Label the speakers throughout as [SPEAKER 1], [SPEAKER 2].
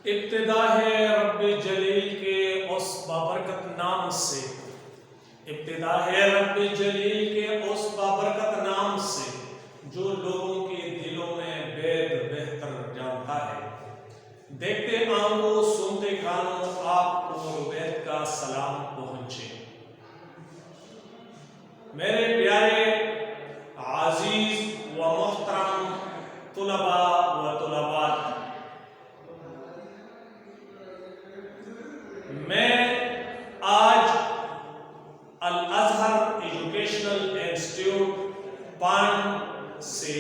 [SPEAKER 1] ابتدا ہے رب جلیل کے اس بابرکت نام سے، ابتدا ہے رب جلیل کے اس بابرکت نام سے جو لوگوں کے دلوں میں بید بہتر جانتا ہے۔ دیکھتے آنکھوں سنتے کانوں آپ کو روبید کا سلام پہنچے۔ میرے پیارے عزیز و محترم طلباء و طلبات، میں آج الازہر ایجوکیشنل انسٹیٹیوٹ پانڈ سے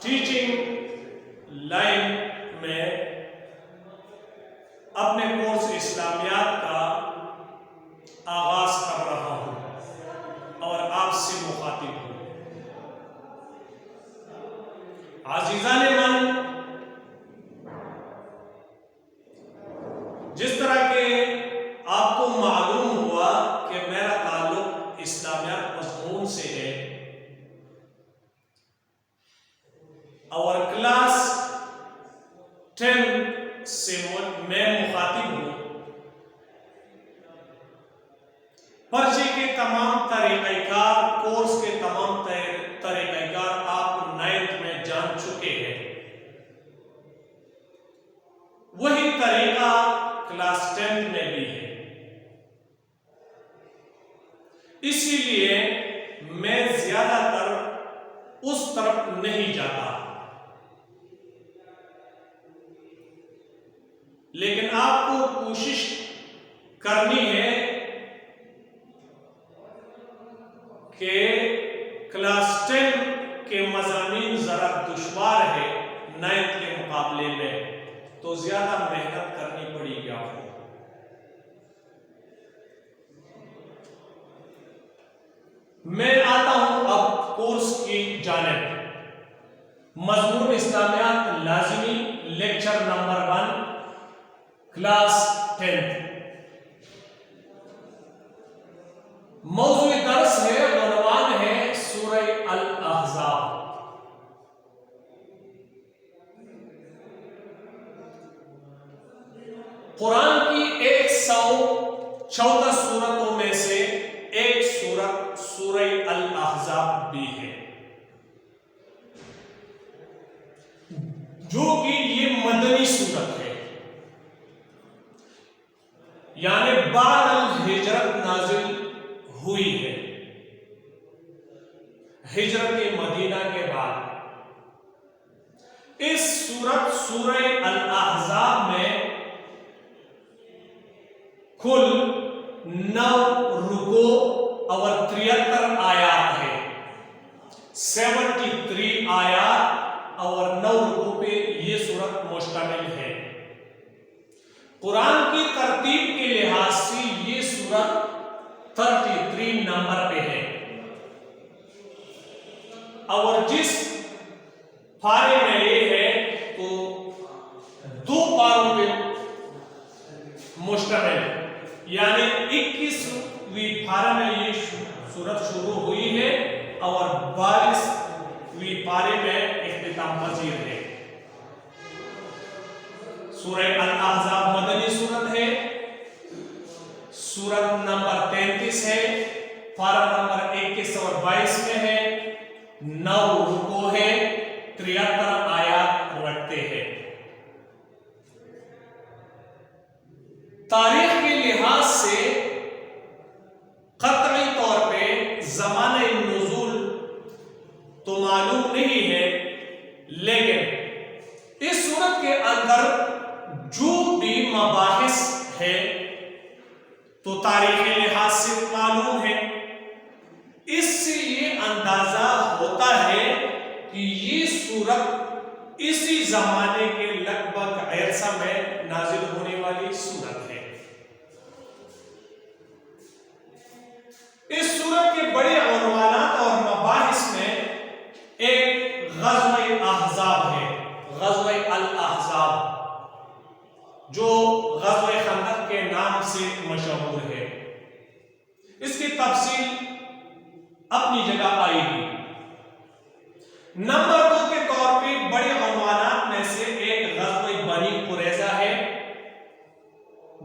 [SPEAKER 1] ٹیچنگ لائن میں اپنے کورس اسلامیات کا آغاز کر رہا ہوں اور آپ سے مخاطب ہوں۔ عزیزان من، جس طرح کہ آپ کو معلوم ہوا کہ میرا تعلق اسلامیات مضمون سے ہے اور کلاس 10 سے میں مخاطب ہوں، پرچے کے تمام طریقہ کار، کورس کے تمام طریقہ کار آپ 9th میں جان چکے ہیں۔ وہی طریقہ کلاس 10 میں بھی ہے، اسی لیے میں زیادہ تر اس طرف نہیں جاتا، لیکن آپ کو کوشش کرنی ہے کہ کلاس 10 کے مضامین ذرا دشوار ہے 9th کے مقابلے میں، تو زیادہ محنت کرنی پڑے گی آپ کو۔ میں آتا ہوں اب کورس کی جانب۔ مضمون اسلامیات لازمی، لیکچر نمبر 1، کلاس 10۔ موضوع درس ہے، عنوان ہے سورہ الاحزاب۔ قرآن کی 114 سورتوں میں سے ایک سورت سورہ الاحزاب بھی ہے، جو کہ یہ مدنی سورت ہے، یعنی بعد الہجرت نازل ہوئی ہے، ہجرت مدینہ کے بعد۔ اس سورت سورہ الاحزاب میں کل 9 رکوع اور 73 آیات ہے، 73 آیات اور 9 رکوع پہ یہ سورت مشتمل ہے۔ قرآن کی ترتیب کے لحاظ سے یہ سورت 33 نمبر پہ ہے، اور جس پارے میں یہ ہے تو 2 پاروں پہ مشتمل ہے، یعنی 21ویں پارے میں یہ سورت شروع ہوئی ہے اور 22ویں پارے میں اختتام پذیر ہے۔ سورہ الاحزاب مدنی سورت ہے، سورت نمبر 33 ہے، پارہ نمبر 21 اور 22 میں ہے، 9 رکوع ہے، 73 آیات رکھتے ہیں۔ تاریخ کے لحاظ سے قطعی طور پہ زمانہ نزول تو معلوم نہیں ہے، لیکن اس سورت کے اندر جو بھی مباحث ہے تو تاریخی لحاظ سے معلوم ہے۔ اس سے یہ اندازہ ہوتا ہے کہ یہ سورت اسی زمانے کے لگ بھگ عرصہ میں نازل ہونے والی سورت ہے۔ اس سورت کے بڑے عنوانات اور مباحث میں ایک غزوہ احزاب ہے، غزوہ الاحزاب، جو غزوہ خندق کے نام سے مشہور ہے۔ اس کی تفصیل اپنی جگہ آئے گی۔ نمبر 2 کے طور پہ بڑے عنوانات میں سے ایک غزوہ بنی قریظہ ہے،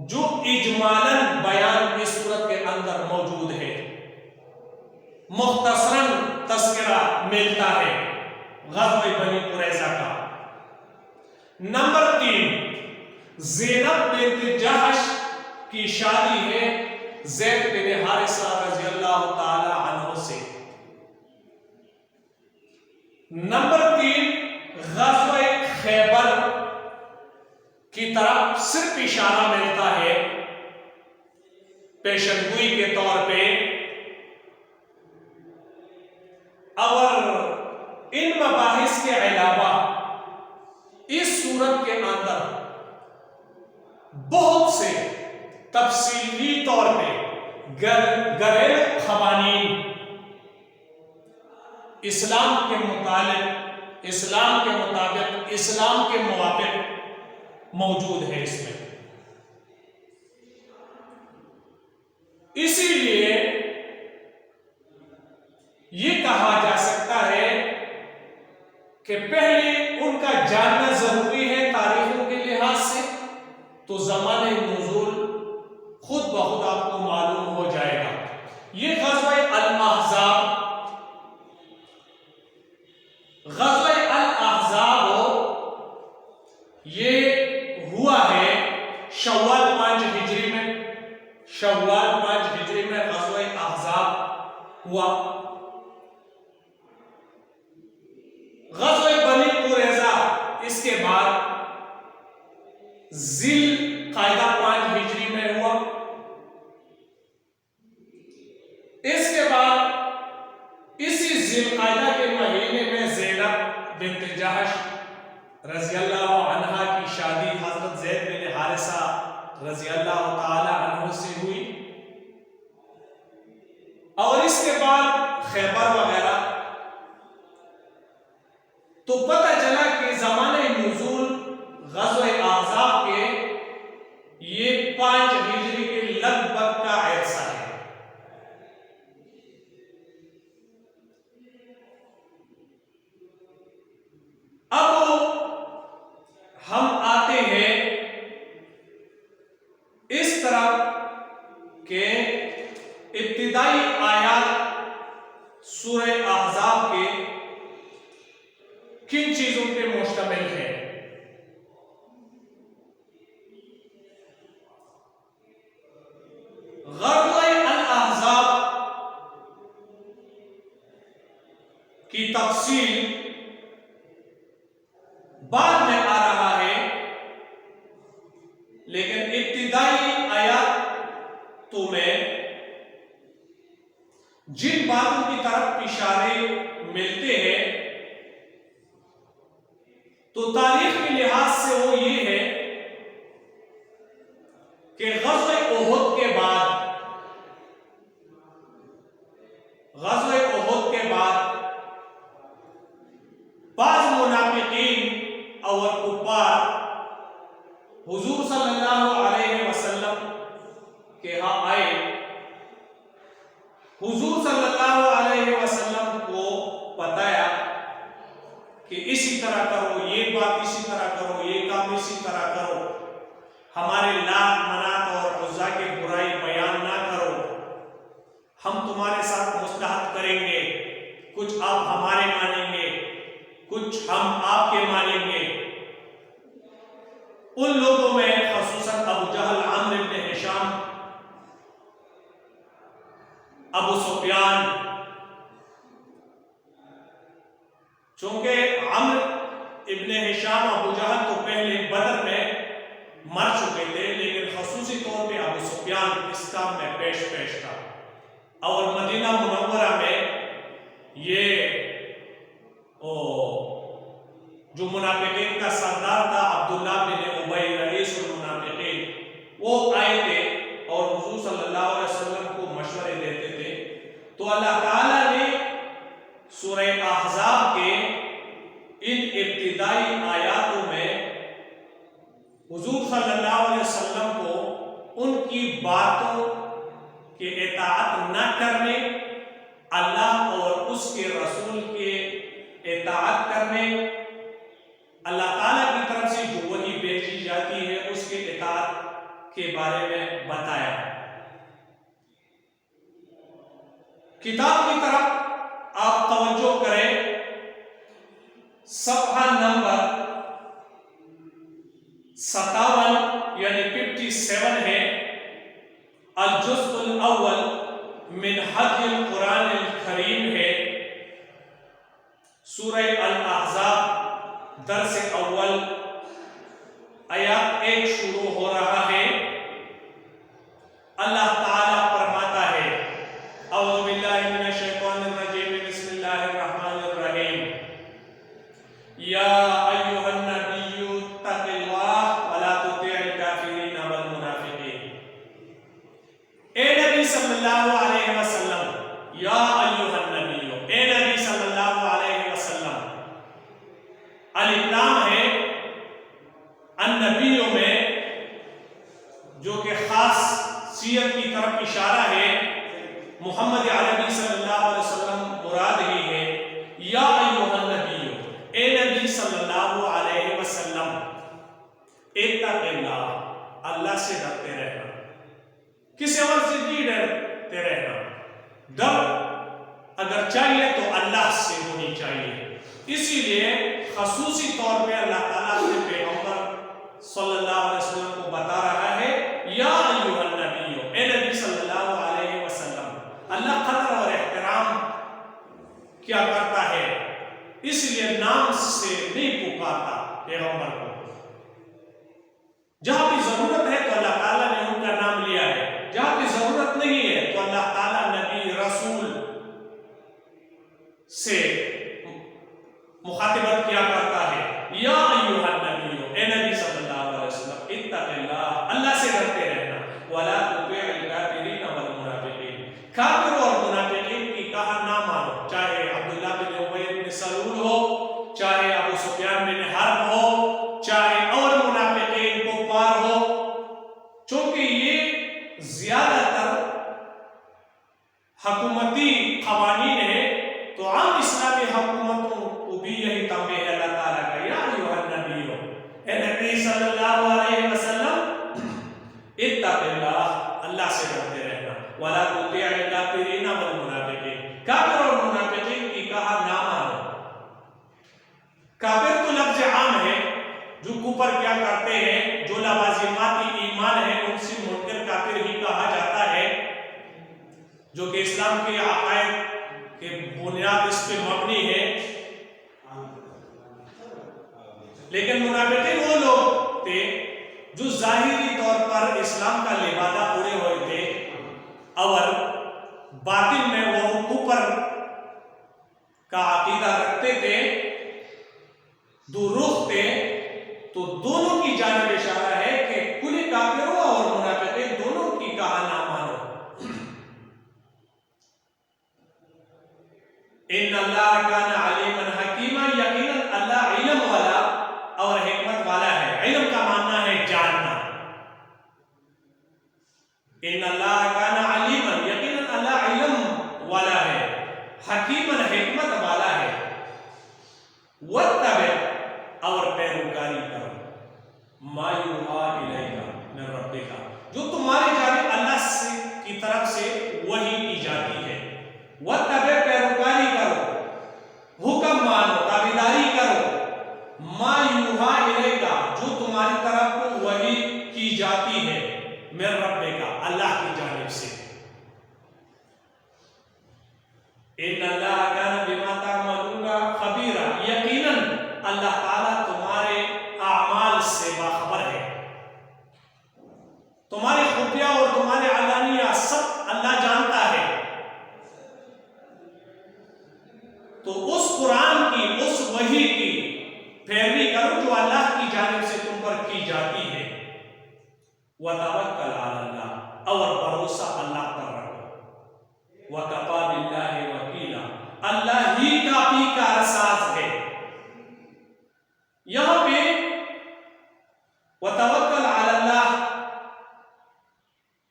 [SPEAKER 1] جو اجمالاً بیان اس سورت کے اندر موجود ہے، مختصراً تذکرہ ملتا ہے غزوہ بنی قریظہ کا۔ نمبر 3، زینب بنت جحش کی شادی ہے زید بن حارثہ رضی اللہ تعالی عنہ سے۔ نمبر 3، غزوہ خیبر کی طرف صرف اشارہ ملتا ہے پیشن گوئی کے طور پہ، اور ان مباحث کے علاوہ اس سورت کے اندر بہت سے تفصیلی طور پہ گھریلو قوانین اسلام کے متعلق، اسلام کے مطابق، اسلام کے موافق موجود ہے اس میں۔ اسی لیے یہ کہا جا سکتا ہے کہ پہلے ان کا جاننا ضروری ہے تاریخوں کے لحاظ سے، تو زمانہ نزول خود بخود آپ کو معلوم ہو جائے گا۔ یہ غزوہ الاحزاب، یہ ہوا ہے شوال 5 ہجری میں، شوال 5 ہجری میں غزوہ احزاب ہوا۔ غزوہ بنی قریظہ اس کے بعد ذی القعدہ 5 ہجری میں ہوا۔ اس کے بعد اسی ذی القعدہ کے مہینے میں زینب بنت جحش رضی اللہ عنہا کی شادی حضرت زید بن حارثہ رضی اللہ تعالی عنہ سے ہوئی، اور اس کے بعد خیبر وغیرہ۔ تو پتہ چلا کہ زمانہ نزول غزوہ احزاب کے یہ 5 ہجری کے لگ بھگ کا عرصہ ہے۔ اب ہم آتے ہیں اس طرح کہ ابتدائی آیات سورہ احزاب کے کن چیزوں پہ مشتمل ہے۔ غزوہ الاحزاب کی تفصیل بعد میں آ رہا ہے، لیکن ابتدائی آیاتوں میں جن باتوں کی طرف اشارے ملتے ہیں تو تاریخ کے لحاظ سے وہ یہ ہے کہ غزوہ احد کے بعد، غزوہ احد کے بعد بعض منافقین اور کفار حضور صلی اللہ علیہ وسلم کے ہاں آئے، حضور صلی اللہ علیہ وسلم کو بتایا کہ اسی طرح کرو، یہ بات اسی طرح کرو، یہ کام اسی طرح کرو، ہمارے لات منات اور عزا کی برائی بیان نہ کرو، ہم تمہارے ساتھ مصلحت کریں گے، کچھ آپ ہمارے مانیں گے، کچھ ہم آپ کے مانیں گے۔ ان لوگوں میں خصوصاً ابو جہل، عمرو بن ہشام، ابو سفیان، چونکہ عمرو ابن ہشام، ابو جہل تو پہلے بدر میں مر چکے تھے، لیکن خصوصی طور پہ ابو سفیان اس کام میں پیش تھا، اور مدینہ منورہ میں یہ جو منافقین کا سردار تھا عبداللہ بن ابی رئیس المنافقین، وہ آئے تھے اور حضور صلی اللہ علیہ وسلم کو مشورے دیتے تھے۔ تو اللہ تعالیٰ نے سورہ احزاب کے ان ابتدائی آیاتوں میں حضور صلی اللہ علیہ وسلم کو ان کی باتوں کے اطاعت نہ کرنے، اللہ اور اس کے رسول کے اطاعت کرنے، اللہ تعالیٰ کی طرف سے جو وحی بھیجی جاتی ہے اس کے اطاعت کے بارے میں بتایا۔ کتاب کی طرف آپ توجہ کریں، صفحہ نمبر 57 یعنی 57 ہے، الجزء الاول من حج القرآن الکریم ہے، سورہ الاحزاب درس اول آیات 1 شروع ہو رہا ہے۔ اللہ تعالیٰ فرماتا ہے، اعوذ باللہ من الشیطان الرجیم، بسم اللہ الرحمن الرحیم، یا ایھا النبی اتق اللہ ولا تطع الکافرین والمنافقین۔ اے نبی صلی اللہ علیہ وسلم، یا ایھا النبی، اے نبی صلی اللہ علیہ وسلم، الف لام ہے النبیوں میں جو کہ خاص صیغت کی طرف اشارہ ہے، محمد عربی صلی اللہ علیہ وسلم مراد ہی ہے۔ یا ایھا النبی، اے نبی صلی اللہ علیہ وسلم، اتق اللہ، اللہ سے ڈرتے رہنا۔ کسی اور سے نہیں ڈرتے رہنا، ڈر اگر چاہیے تو اللہ سے ہونی چاہیے۔ اسی لیے خصوصی طور پہ اللہ تعالیٰ اپنے پیغمبر صلی اللہ علیہ وسلم کو بتا رہا ہے، یا ایھا النبی، اے نبی صلی اللہ علیہ وسلم۔ اللہ قدر اور احترام کیا کرتا ہے، اس لیے نام سے نہیں پکارتا پیغمبر کو۔ جہاں بھی ضرورت ہے تو اللہ تعالیٰ نے ان کا نام لیا ہے، جہاں بھی ضرورت نہیں ہے تو اللہ تعالیٰ نبی رسول سے مخاطبت کیا کرتا ہے، یا ایھا النبی، اے نبی صلی اللہ علیہ وسلم، اتق اللہ، اللہ سے ڈرتے رہنا، ولا تطع الکافرین والمنافقین، کافر اور منافقین کی کہا نہ مانو، چاہے عبداللہ بن ابی بن سلول ہو، چاہے ابو سفیان بن حرب ہو، چاہے اور منافقین کفار ہو، چونکہ یہ زیادہ تر حکومتی قوانین ہیں، تو عام اسلامی حکومتوں کو بھی یہی تنبیہ ہے اللہ تعالیٰ کا، یا ایھا النبی، اے نبی صلی اللہ علیہ وسلم، اتق اللہ، اللہ سے ڈرتے رہنا، ولا تطع الکافرین والمنافقین، کافر اور منافقین کی کہا نہ مانو۔ کافر تو لفظ عام ہے، جو کفر کیا کرتے ہیں، جو لوازمات ایمان ہے ان سے منکر کافر ہی کہا جاتا ہے، جو کہ اسلام کے عقائد کہ بنیاد اس پہ مبنی ہے۔ لیکن منافقین وہ لوگ تھے جو ظاہری طور پر اسلام کا لبادہ اوڑے ہوئے تھے اور باطن میں وہ کفر کا عقیدہ رکھتے تھے، دو رخ تھے، تو دونوں کی جانب اشارہ ہے کہ کل کافروں اور منافقین دونوں کی کہا نہ مانو۔ ان اللہ کان علیما حکیما، یقیناً اللہ علم والا اور حکمت والا ہے۔ علم کا معنی ہے جاننا۔ ان اللہ کان علیما، یقیناً اللہ علم والا ہے، حکیما حکمت والا ہے۔ واتبع، اور پیروکاری کرو، ما یوحی الیک من ربک، جو تمہاری جانب اللہ کی طرف سے وحی کی جاتی ہے۔ واتبع، پیروکاری کرو، حکم مانو، تابعداری کرو، ما یوحی الیک، جو تمہاری طرف وحی کی جاتی ہے، من ربک، اللہ کی جانب سے۔ ان اللہ کان بما تعملون خبیرا، یقیناً اللہ تعالیٰ تمہارے اعمال سے باخبر ہے، تمہارے خفیہ اور تمہارے علانیہ سب اللہ جانتا ہے۔ تو اس قرآن کی، اس وحی کی پیروی کرو جو اللہ کی جانب سے تم پر کی جاتی ہے۔ وتوکل علی اللہ، اور بھروسہ اللہ پر رکھو۔ وکفی باللہ وکیلا، اللہ ہی کافی کارساز ہے۔ یہاں پہ وتوکل علی اللہ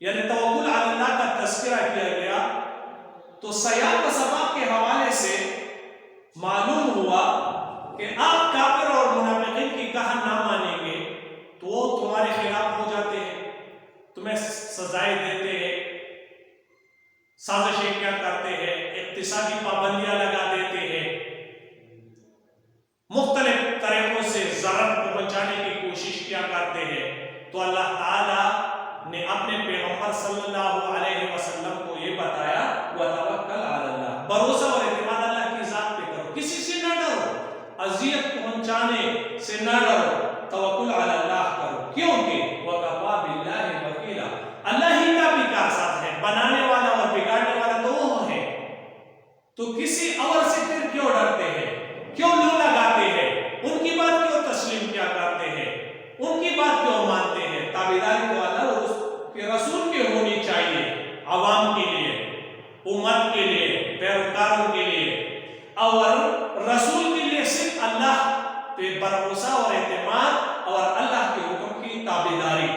[SPEAKER 1] یعنی توکل علی اللہ کا تذکرہ کیا گیا، تو سیاق و سباق کے حوالے سے معلوم ہوا کی کہا نہ مانیں گے تو وہ تمہارے خلاف ہو جاتے ہیں، تمہیں سزائیں دیتے ہیں، سازشیں کیا کرتے ہیں، اقتصادی پابندیاں لگا دیتے ہیں، مختلف طریقوں سے ضرر پہنچانے کی کوشش کیا کرتے ہیں، تو اللہ تعالیٰ نے اپنے پیغمبر صلی اللہ علیہ وسلم کو یہ بتایا وَتَوَكَّلْ عَلَى اللَّهِ، بھروسہ اور اعتماد اللہ کی ذات پہ کرو، کسی سے نہ ڈرو، اذیت پہنچانے سے نہ ڈرو، توکل علی اللہ کرو، کیونکہ وَكَفَى بِاللَّهِ وَكِيلًا، اللہ ہی کا بھی کارساز ہے، بنانے والا اور بگاڑنے والا تو وہ ہے، تو کسی اور سے پھر کیوں ڈرتے ہیں، کیوں لو لگاتے ہیں، ان کی بات کیوں تسلیم کیا کرتے ہیں، ان کی بات کیوں مانتے ہیں؟ تابعداری تو اللہ اور اس کے رسول کی ہونی چاہیے، عوام کے لیے، امت کے لیے، پیروکاروں کے لیے، اور رسول کے لیے صرف اللہ پہ بھروسہ اور اعتماد اور اللہ کے حکم کی تابعداری۔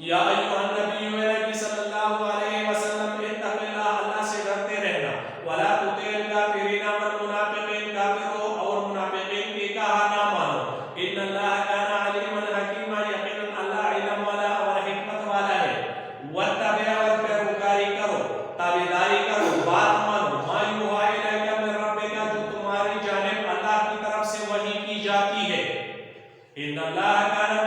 [SPEAKER 1] یا ایھا النبی، اے نبی صلی اللہ علیہ وسلم، اتق اللہ، اللہ سے ڈرتے رہنا، ولا تطع الکافرین والمنافقین، کافروں اور منافقین کی کہا نہ مانو، ان اللہ کان علیما حکیما، یقینا اللہ علم والا اور حکمت والا ہے، واتبع، اور پیروکاری کرو، تابعداری کرو، بات مانو، ما یوحی الیک من ربک، جو تمہاری جانب اللہ کی طرف سے وحی کی جاتی ہے، ان اللہ کان